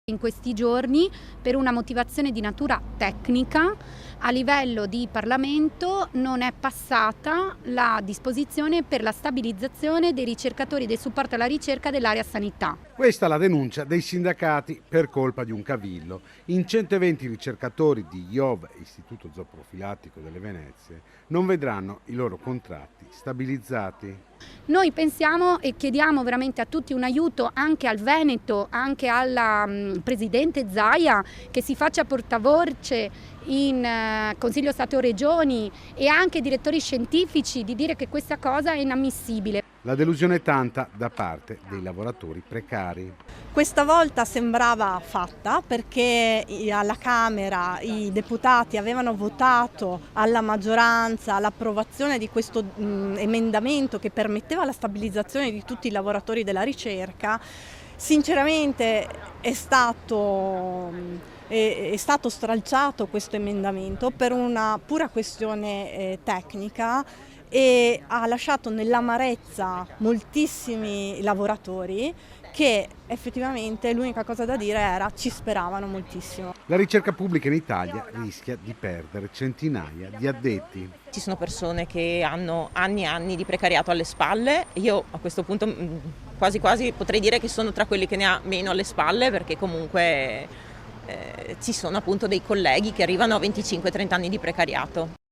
In questi giorni, per una motivazione di natura tecnica, a livello di Parlamento non è passata la disposizione per la stabilizzazione dei ricercatori del supporto alla ricerca dell'area sanità. Questa è la denuncia dei sindacati per colpa di un cavillo. In 120 ricercatori di IOV, Istituto Zooprofilattico delle Venezie, non vedranno i loro contratti stabilizzati. Noi pensiamo e chiediamo veramente a tutti un aiuto, anche al Veneto, anche alla Presidente Zaia, che si faccia portavoce in Consiglio Stato Regioni e anche ai direttori scientifici di dire che questa cosa è inammissibile. La delusione è tanta da parte dei lavoratori precari. Questa volta sembrava fatta perché alla Camera i deputati avevano votato alla maggioranza l'approvazione di questo emendamento che permetteva la stabilizzazione di tutti i lavoratori della ricerca. Sinceramente è stato stralciato questo emendamento per una pura questione tecnica e ha lasciato nell'amarezza moltissimi lavoratori che effettivamente l'unica cosa da dire era ci speravano moltissimo. La ricerca pubblica in Italia rischia di perdere centinaia di addetti. Ci sono persone che hanno anni e anni di precariato alle spalle. Io a questo punto quasi quasi potrei dire che sono tra quelli che ne ha meno alle spalle, perché comunque ci sono appunto dei colleghi che arrivano a 25-30 anni di precariato.